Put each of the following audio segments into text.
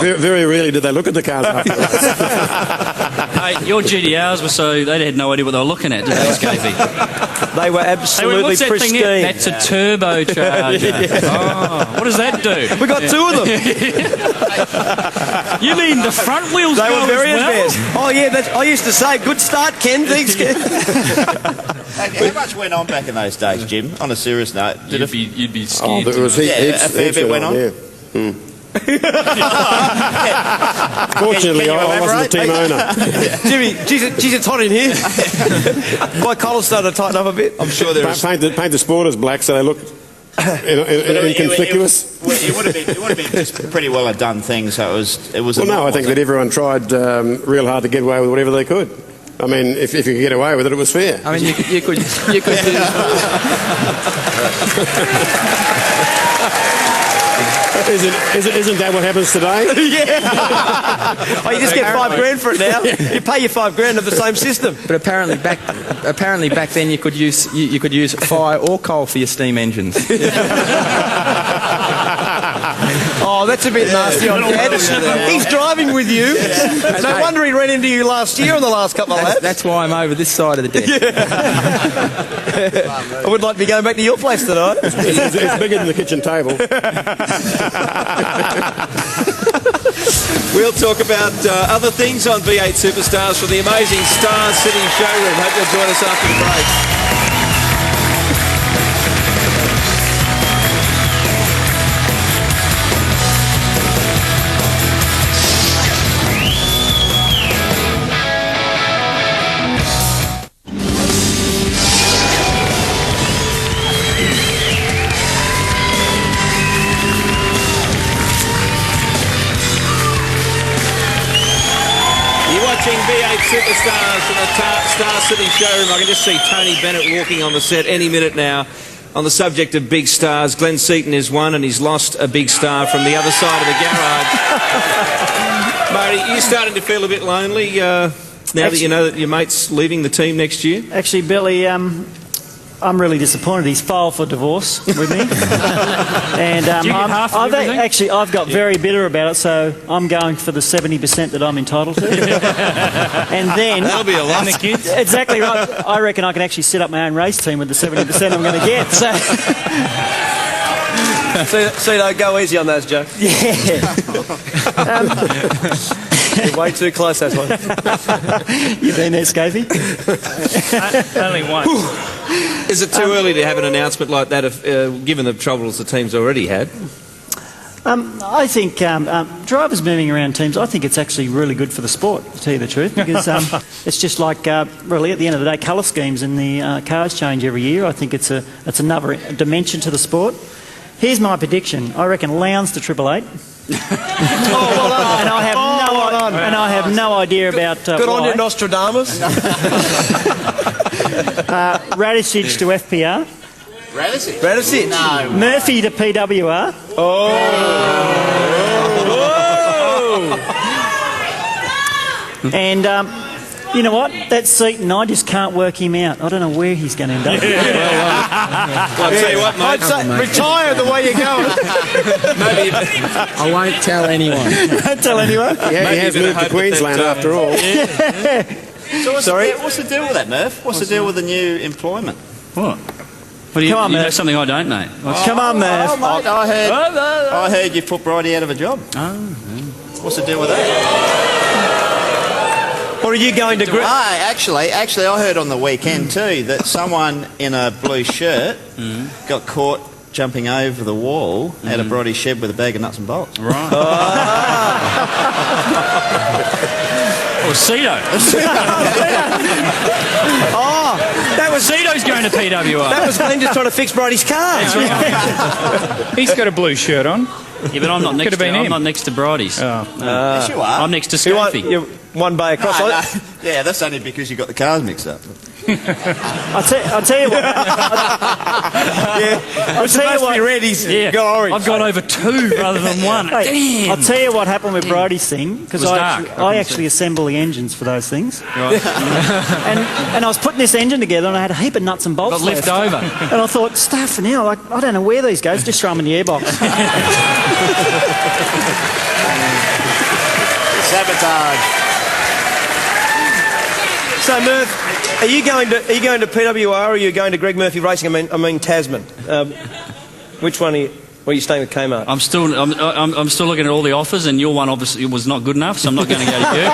Very rarely did they look at the cars afterwards. Hey, your GDRs were they had no idea what they were looking at, did they, Skaife? They were absolutely pristine. That's a turbocharger. Oh, what does that do? We got two of them. You mean the front wheels They were very advanced. Oh, yeah, I used to say, good start, Ken. Thanks, Ken. How much went on back in those days, Jim? On a serious note, You'd be scared. There was a fair bit went on. Yeah. Fortunately, I wasn't the team owner. Jimmy, geez, it's hot in here. My collar's starting to tighten up a bit. I'm sure there was... Paint the spoilers black so they look inconspicuous. It would have been just pretty well done thing. So it was. Well, no, I think that everyone tried real hard to get away with whatever they could. I mean, if you could get away with it, it was fair. I mean, you could do... Isn't that what happens today? Yeah. Oh, you just get $5,000 for it now. You pay your $5,000 of the same system. But apparently back then you could use fire or coal for your steam engines. Oh, that's a bit nasty on Dad. He's driving with you. No wonder he ran into you last year on the last couple of laps. That's why I'm over this side of the deck. I would like to be going back to your place tonight. It's bigger than the kitchen table. We'll talk about other things on V8 Superstars from the amazing Star City showroom. Hope you'll join us after the break. V8 Superstars from the Star City showroom. I can just see Tony Bennett walking on the set any minute now. On the subject of big stars, Glenn Seaton is one and he's lost a big star from the other side of the garage. Marty, are you starting to feel a bit lonely now that you know that your mate's leaving the team next year? Actually, Billy, I'm really disappointed. He's filed for divorce with me. And I've got very bitter about it, so I'm going for the 70% that I'm entitled to. And then... That'll be a lot. Exactly right. I reckon I can actually set up my own race team with the 70% I'm going to get. So don't go easy on those, Joe. Yeah. You're way too close, that one. You've been there, Skaife? Only once. Is it too early to have an announcement like that, given the troubles the team's already had? I think drivers moving around teams, I think it's actually really good for the sport, to tell you the truth, because it's just like, really, at the end of the day, colour schemes in the cars change every year. I think it's another dimension to the sport. Here's my prediction. I reckon Lowndes to Triple 8. And I have no idea about Good why. on you, Nostradamus. Radicic to FPR. Radicic. No. Murphy to PWR. And you know what? That Seaton, I just can't work him out. I don't know where he's going to end up. I'll tell you what, mate. I'd say retire the way you're going. I won't tell anyone. Don't tell anyone. Yeah, he has moved to Queensland after all. So what's the deal with that, Murph? What's the deal with the new employment? What? What do you, Come on, you know Murph. something I don't know? Come on, Murph. Oh, mate, I heard you put Bridie out of a job. What's the deal with that? Or are you going to... Actually, I heard on the weekend too that someone in a blue shirt got caught jumping over the wall at a Bridie shed with a bag of nuts and bolts. Right. Or Cedo. That was Cedo's going to PWR. That was Glenn just trying to fix Bridie's car. He's got a blue shirt on. Yeah, but I'm not next to I'm not next to Bridie's. Yes, you are. I'm next to Skaife. You're one bay across. No. Yeah, that's only because you got the cars mixed up. I'll tell you what. I'll tell you what. Yeah, got orange. I've gone over 2 rather than 1. Hey, Damn. I'll tell you what happened with Bridie's thing, because It was I dark. actually assemble the engines for those things. Right. And I was putting this engine together, and I had a heap of nuts and bolts Got left over. And I thought, stuff now, like, I don't know where these go, just throw them in the airbox. Sabotage. So, Murph, are you going to PWR or are you going to Greg Murphy Racing? I mean Tasman. Which one are you? Or are you staying with Kmart? I'm still looking at all the offers, and your one obviously was not good enough, so I'm not going to go to you.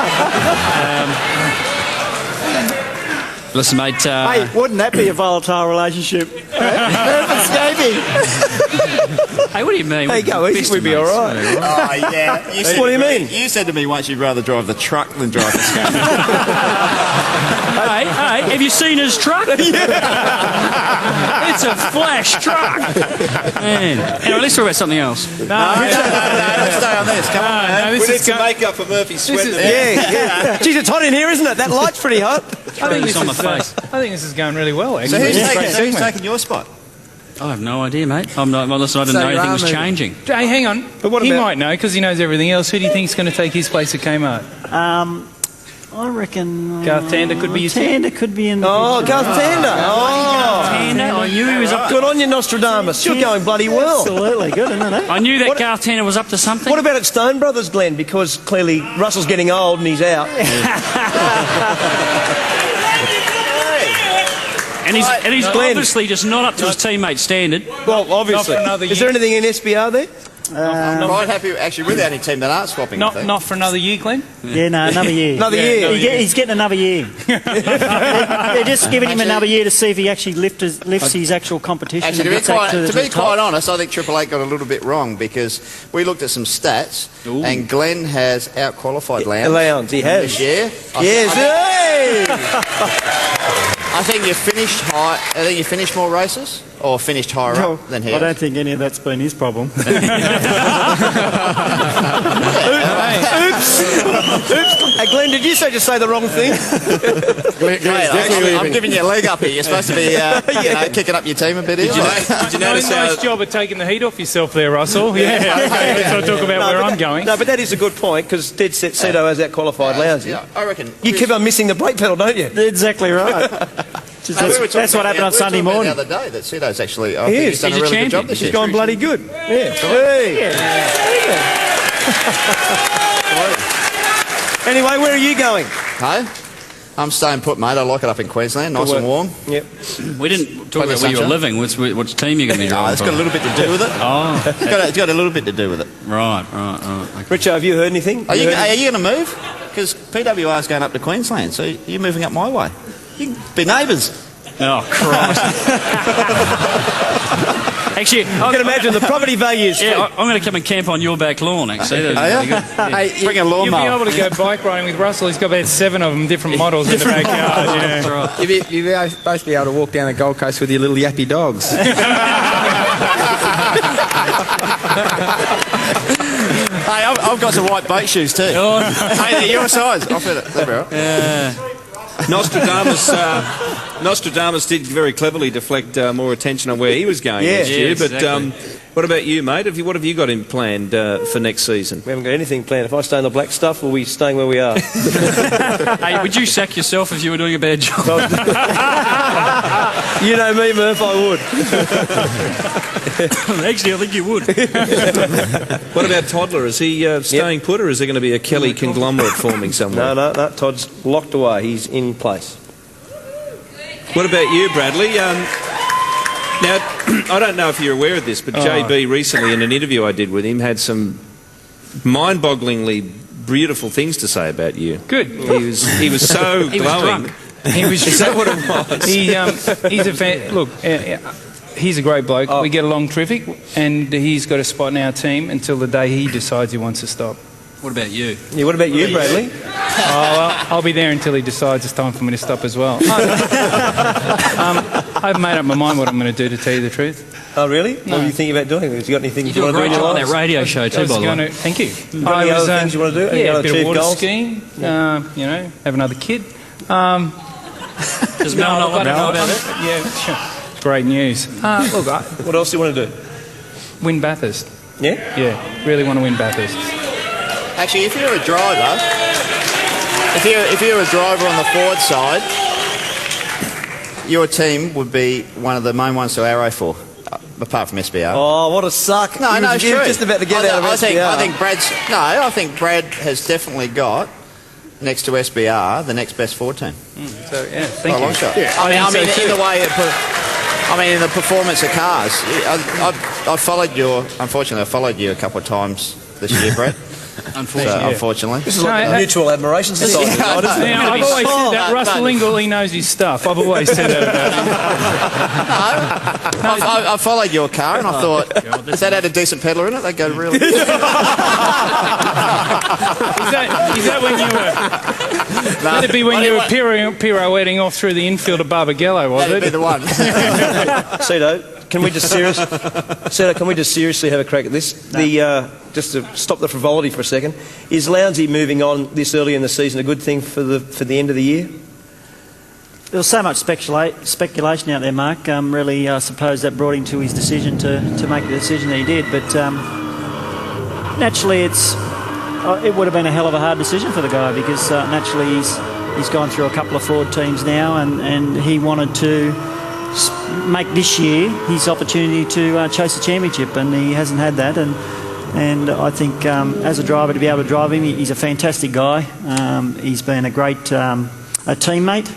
Listen, mate. Hey, wouldn't that be a volatile relationship? Murph and Skaife. Hey, what do you mean? Hey, go easy, we'd be all right. Oh, yeah. What do you mean? You said to me once you'd rather drive the truck than drive the Skaife. Hey, have you seen his truck? It's a flash truck. Man. Anyway, let's talk about something else. No, let's stay on this. Come on, man. We need some makeup for Murphy's sweat. Yeah. Geez, it's hot in here, isn't it? That light's pretty hot. I think It's on my face. I think this is going really well, So actually. who's taking your spot? I have no idea, mate. Listen, I didn't know anything was changing. Hey, hang on. But what he about- might know because he knows everything else. Who do you think's going to take his place at Kmart? I reckon... Garth Tander could be your Tander could be in the Oh, picture. Garth Tander. Oh. Tander, I knew he was up. Good on you, Nostradamus. You're going bloody well. Absolutely good, isn't it? I knew that Garth Tander was up to something. What about at Stone Brothers, Glenn? Because clearly Russell's getting old and he's out. And he's Glenn. obviously just not up to his teammate's standard. Well, obviously. Not for another Is there year. anything in SBR there? I'm quite happy actually with the only team that aren't swapping. I think. Not for another year, Glenn. Yeah, no, another year. Another year. He's getting another year. They're just giving him another year to see if he actually lifts his actual competition. Actually, and gets back to the be top. quite honest, I think Triple Eight got a little bit wrong because we looked at some stats and Glenn has out-qualified Lowndes He has. this year. Yes. Hey! I think you finished high. I think you finished more races or finished higher up than he I has. don't think any of that's been his problem. Oops. Hey, Glenn, did you just say the wrong thing? I'm giving you a leg up here. You're supposed to be kicking up your team a bit here. Did you notice how... Nice job of taking the heat off yourself there, Russell. Yeah, okay, let's not talk about where I'm going. No, but that is a good point because Dead Set Cedo has that qualified Lowndes. Yeah, I reckon. You keep on missing the brake pedal, don't you? Exactly right. That's what happened on Sunday morning. The other day that Cedo's actually. I He think is. he's done He's a a really good job champion. this He's year. gone bloody good. Yeah. Hey. Anyway, where are you going? Hey, I'm staying put, mate. I like it up in Queensland, nice and warm. Yep. We didn't talk Plenty about of where you were sunshine. living. Which team you're going to be driving It's got a little bit to do with it. Oh, It's got a little bit to do with it. right. Okay. Richo, have you heard anything? Are you going to move? Because PWR's going up to Queensland, so you're moving up my way. You can be neighbours. Oh, Christ. Actually, I can imagine the property values. yeah, I'm going to come and camp on your back lawn, actually. Are you? Good. Bring a You'll be lawnmower. able to go bike riding with Russell. He's got about 7 of them, different models in the backyard. Yeah. Right. You'll be supposed to be able to walk down the Gold Coast with your little yappy dogs. Hey, I've got some white boat shoes too. Oh. Hey, they're your size. I'll fit it. They're all right. Nostradamus did very cleverly deflect more attention on where he was going Yeah. next year. Yeah, But exactly. what about you, mate? What have you got in planned for next season? We haven't got anything planned. If I stay in the black stuff, we'll be staying where we are. Hey, would you sack yourself if you were doing a bad job? You know me, Murph, I would. Actually, I think you would. What about Toddler? Is he staying put, or is there going to be a Kelly conglomerate forming somewhere? No, Todd's locked away. He's in place. What about you, Bradley? Now, I don't know if you're aware of this, but JB recently, in an interview I did with him, had some mind-bogglingly beautiful things to say about you. Good. He was so He was glowing. drunk. He was. Is that what it was? He's a fan. Look, he's a great bloke. We get along terrific, and he's got a spot in our team until the day he decides he wants to stop. What about you? Yeah, what about you, Bradley? Oh, well, I'll be there until he decides it's time for me to stop as well. I've made up my mind what I'm going to do, to tell you the truth. Oh, really? What are you thinking about doing? Have you got anything You you do a want to do great in your job on life? that radio show I too, was by the going way. to, thank you. Got any other things you want to do? Any Yeah, a other bit of achieved water goals? skiing. Have another kid. Does Mel not want to know about it? Yeah, sure. Great news. Look, What else do you want to do? win Bathurst. Yeah? Yeah, really want to win Bathurst. Actually, if you're a driver, if you're a driver on the forward side, your team would be one of the main ones to arrow for. apart from SBR. Oh, what a suck. No, He no, was it's true. just about to get out of SBR. I think Brad has definitely got, next to SBR, the next best Ford team. So, yeah, thank you. Long shot. Yeah. I mean, so in the way, in the performance of cars. I followed unfortunately, I followed you a couple of times this year, Brett. Unfortunately. This is like a mutual admiration society, right, isn't it? Now, I've always said that Russell Ingall, he knows his stuff. I've always said that about him. I followed your car and I thought, if that had a decent pedal in it, they'd go really good. Is that when you were... That'd be when you were pirouetting off through the infield of Barbagallo, was That'd it? be the one. Cito, can we just seriously have a crack at this? No. Just to stop the frivolity for a second, is Lounsey moving on this early in the season a good thing for the end of the year? There was so much speculation out there, Mark. Really, I suppose that brought him to his decision to make the decision that he did. But naturally, it would have been a hell of a hard decision for the guy because naturally he's gone through a couple of Ford teams now, and he wanted to make this year his opportunity to chase a championship, and he hasn't had that. And I think as a driver, to be able to drive him, he's a fantastic guy. He's been a great a teammate,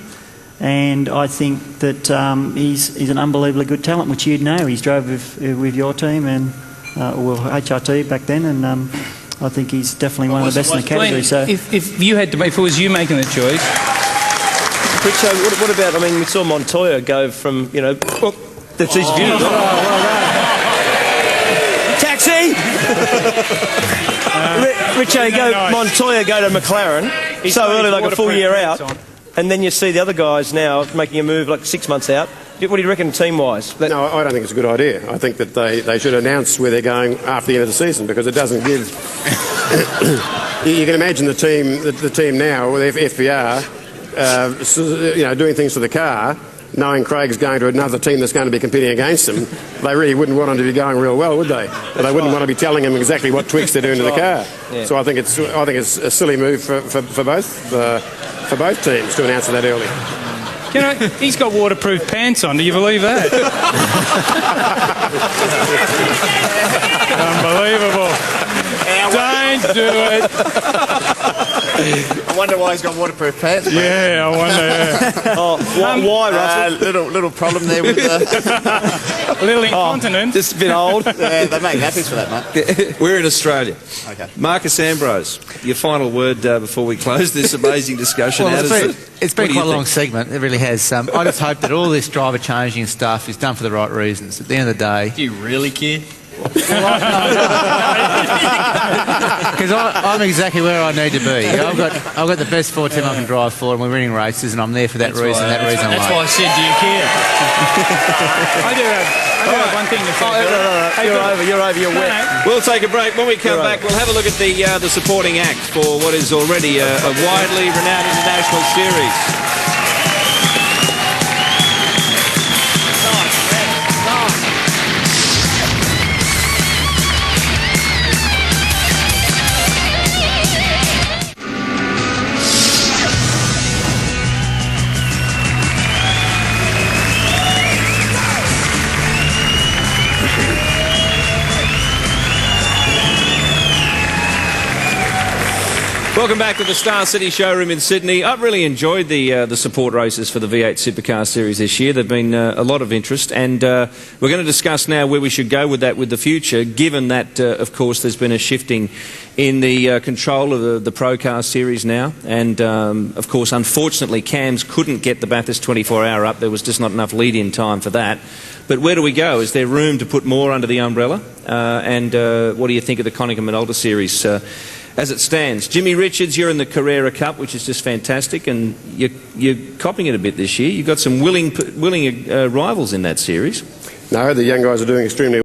and I think that he's an unbelievably good talent, which you'd know. He's drove with your team and HRT back then, and I think he's definitely one of the best in the category. Glenn, So if it was you making the choice... Richo, what about, we saw Montoya go from, that's his view. Taxi! Montoya go to McLaren so early, like a full year out, and then you see the other guys now making a move like 6 months out. What do you reckon team-wise? No, I don't think it's a good idea. I think that they should announce where they're going after the end of the season because it doesn't give... You can imagine the team now with FBR... doing things for the car, knowing Craig's going to another team that's going to be competing against them, they really wouldn't want him to be going real well, would they? They wouldn't want to be telling him exactly what tweaks they're doing to the car. Yeah. So I think it's a silly move for both teams to announce that early. He's got waterproof pants on. Do you believe that? Unbelievable. Don't do it. I wonder why he's got waterproof pants. Yeah, I wonder. Why, Russell? Little problem there with the... A little incontinent. Just a bit old. Yeah, they make nappies for that, mate. We're in Australia. Okay. Marcus Ambrose, your final word before we close this amazing discussion. Well, it's been what do quite you a long think? segment. It really has. I just hope that all this driver changing stuff is done for the right reasons. At the end of the day... Do you really care? Because I'm exactly where I need to be. I've got the best Ford team I can drive for, and we're winning races, and I'm there for that reason. That's alone. why I said, do you care? I do have one thing to say. You're over. You're wet. We'll take a break. When we come back, we'll have a look at the supporting act for what is already a widely renowned international series. Welcome back to the Star City showroom in Sydney. I've really enjoyed the support races for the V8 Supercar series this year. There've been a lot of interest, and we're going to discuss now where we should go with that with the future, given that, of course, there's been a shifting in the control of the Pro Car series now. And, of course, unfortunately, Cams couldn't get the Bathurst 24-hour up. There was just not enough lead-in time for that. But where do we go? Is there room to put more under the umbrella? And what do you think of the Konica Minolta series as it stands? Jimmy Richards, you're in the Carrera Cup, which is just fantastic, and you're copping it a bit this year. You've got some willing rivals in that series. No, the young guys are doing extremely well.